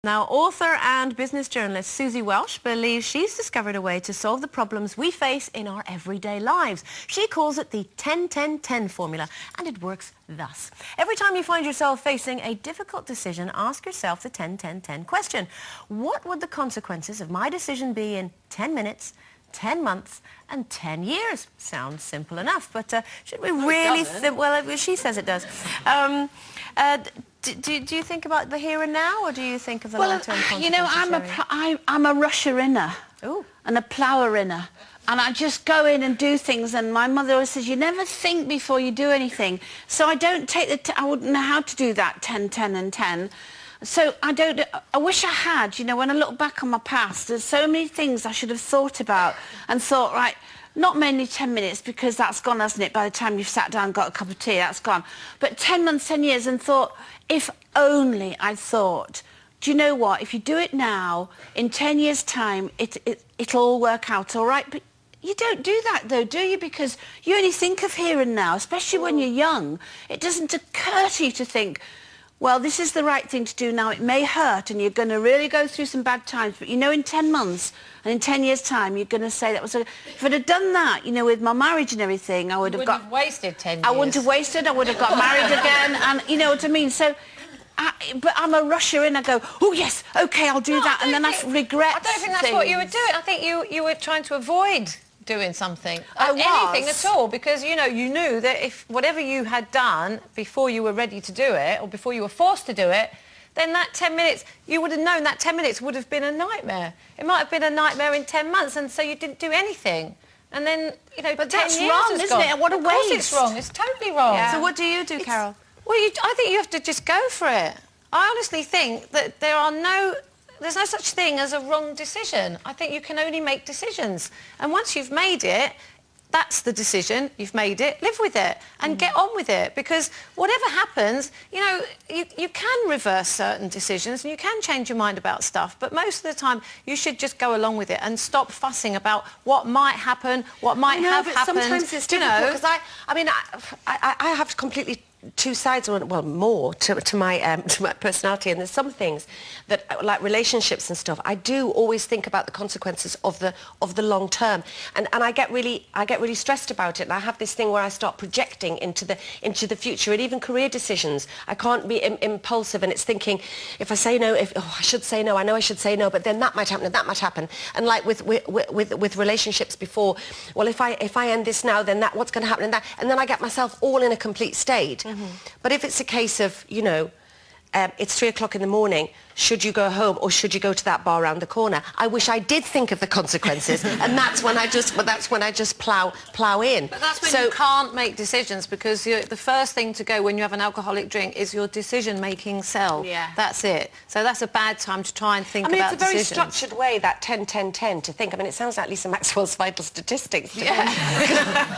Now, author and business journalist Susie Welsh believes she's discovered a way to solve the problems we face in our everyday lives. She calls it the 10-10-10 formula, and it works thus. Every time you find yourself facing a difficult decision, ask yourself the 10-10-10 question. What would the consequences of my decision be in 10 minutes, 10 months and 10 years? Sounds simple enough, but should we really think... Well, she says it does. Do you think about the here and now, or do you think of the long-term consequences? You know, I'm a rusher-inner and a plower-inner. And I just go in and do things, and my mother always says, you never think before you do anything. So I don't take I wouldn't know how to do that 10, 10 and 10. So I wish I had, you know, when I look back on my past, there's so many things I should have thought about and thought, right, not mainly 10 minutes, because that's gone, hasn't it? By the time you've sat down and got a cup of tea, that's gone. But 10 months, 10 years, and thought, if only I thought, do you know what? If you do it now, in 10 years' time, it'll all work out all right. But you don't do that, though, do you? Because you only think of here and now, especially when you're young. It doesn't occur to you to think, well, this is the right thing to do now. It may hurt and you're going to really go through some bad times, but you know in 10 months and in 10 years' time you're going to say that was if I'd have done that, you know, with my marriage and everything, I would have got... wasted 10 years. I wouldn't have wasted, I would have got married again, and you know what I mean? So, but I'm a rusher in, I go, oh yes, OK, I'll do that, and then I regret I don't think that's what you were doing. I think you were trying to avoid doing something, anything at all, because, you know, you knew that if whatever you had done before you were ready to do it, or before you were forced to do it, then that 10 minutes, you would have known that 10 minutes would have been a nightmare. It might have been a nightmare in 10 months, and so you didn't do anything. And then, you know, but 10 that's years wrong, has isn't gone. it? What a waste. Of course it's wrong. It's totally wrong. Yeah. So what do you do, Carol? Well, I think you have to just go for it. I honestly think that there's no such thing as a wrong decision. I think you can only make decisions. And once you've made it, that's the decision. You've made it. Live with it and get on with it. Because whatever happens, you know, you can reverse certain decisions and you can change your mind about stuff. But most of the time, you should just go along with it and stop fussing about what might happen, what might have happened. Sometimes it's difficult because I have completely two sides, well, more to my personality, and there's some things that, like relationships and stuff, I do always think about the consequences of the long term, and I get really stressed about it, and I have this thing where I start projecting into the future, and even career decisions. I can't be impulsive, and it's thinking, if I say no, I should say no, I know I should say no, but then that might happen and that might happen. And like with relationships before, well, if I end this now, then what's going to happen, and then I get myself all in a complete state. But if it's a case of, you know, it's 3 o'clock in the morning, should you go home or should you go to that bar around the corner? I wish I did think of the consequences, and that's when I just plow in. But that's when you can't make decisions, because the first thing to go when you have an alcoholic drink is your decision-making cell. Yeah. That's it. So that's a bad time to try and think about decisions. I mean, it's a very structured way, that 10-10-10, to think. I mean, it sounds like Lisa Maxwell's vital statistics. Yeah.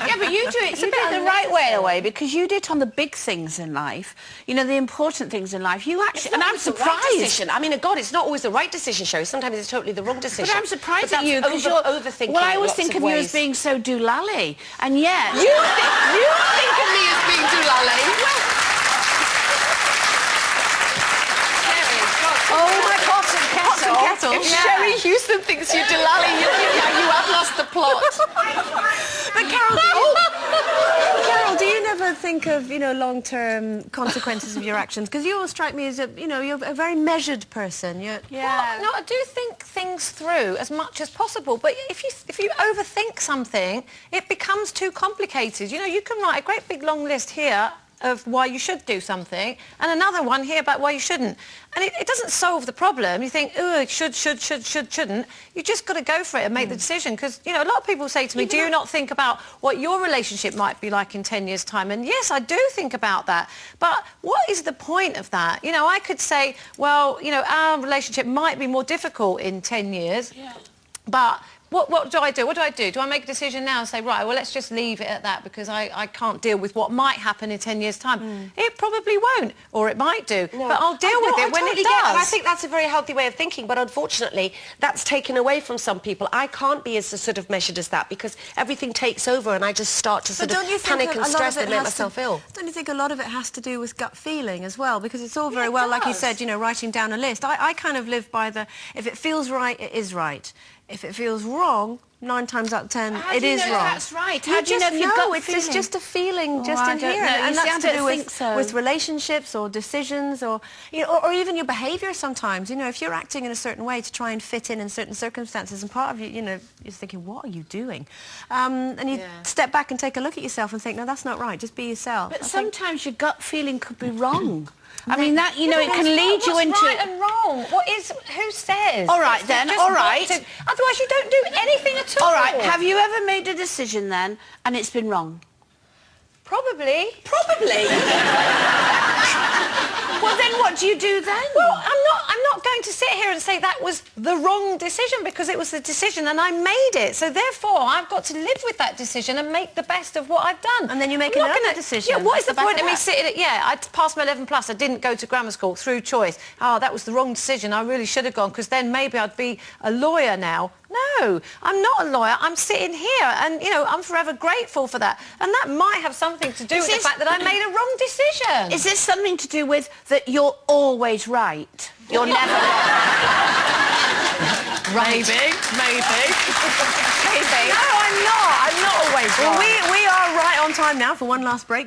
Yeah, but you do it the right way, in a way, because you do it on the big things in life, you know, the important things in life. You actually, and I'm surprised. I mean, God, it's not always the right decision, Sherry. Sometimes it's totally the wrong decision. But I'm surprised at you because you're overthinking. Well, I always think of you as being so doolally, and yet you think of me as being doolally. Oh my pot and kettle! If Sherry Houston thinks you're doolally, you have lost the plot. But Carol, Carol, do you never think of, you know, long-term consequences of your actions? Because you all strike me as you're a very measured person. Well, no, I do think things through as much as possible. But if you overthink something, it becomes too complicated. You know, you can write a great big long list here of why you should do something, and another one here about why you shouldn't. And it doesn't solve the problem. You think, oh, it shouldn't. You just got to go for it and make the decision. Because, you know, a lot of people say to me, do you not think about what your relationship might be like in 10 years' time? And yes, I do think about that. But what is the point of that? You know, I could say, well, you know, our relationship might be more difficult in 10 years. Yeah. But what do I do? What do I do? Do I make a decision now and say, right, well, let's just leave it at that because I can't deal with what might happen in 10 years' time? It probably won't, or it might do, but I'll deal with it when it does. And I think that's a very healthy way of thinking, but unfortunately, that's taken away from some people. I can't be as sort of measured as that because everything takes over and I just start to sort of panic and stress and make myself ill. Don't you think a lot of it has to do with gut feeling as well? Because it's all very well, like you said, you know, writing down a list. I kind of live by the, if it feels right, it is right. If it feels wrong, 9 times out of 10, it is wrong. That's right. How do you know if you've got it's just a feeling just in here, and that's to do with relationships or decisions, or you know, or even your behaviour. Sometimes, you know, if you're acting in a certain way to try and fit in certain circumstances, and part of you, you know, is thinking, what are you doing? And you step back and take a look at yourself and think, no, that's not right. Just be yourself. But sometimes your gut feeling could be wrong. I mean, that, you know, it can lead you into... right and wrong? Who says? All right, then, all right. Otherwise, you don't do anything at all. All right, have you ever made a decision, then, and it's been wrong? Probably. Probably? Well, then what do you do then? Well, I'm not going to sit here and say that was the wrong decision because it was the decision and I made it. So therefore, I've got to live with that decision and make the best of what I've done. And then you make another decision. Yeah, what is the point of me sitting at... Yeah, I passed my 11 plus. I didn't go to grammar school through choice. Oh, that was the wrong decision. I really should have gone because then maybe I'd be a lawyer now. No, I'm not a lawyer. I'm sitting here and, you know, I'm forever grateful for that. And that might have something to do with the fact that I made a wrong decision. Is this something to do with that you're always right? You're never wrong? Maybe. Maybe. No, I'm not. I'm not always Well, wrong. we are right on time now for one last break.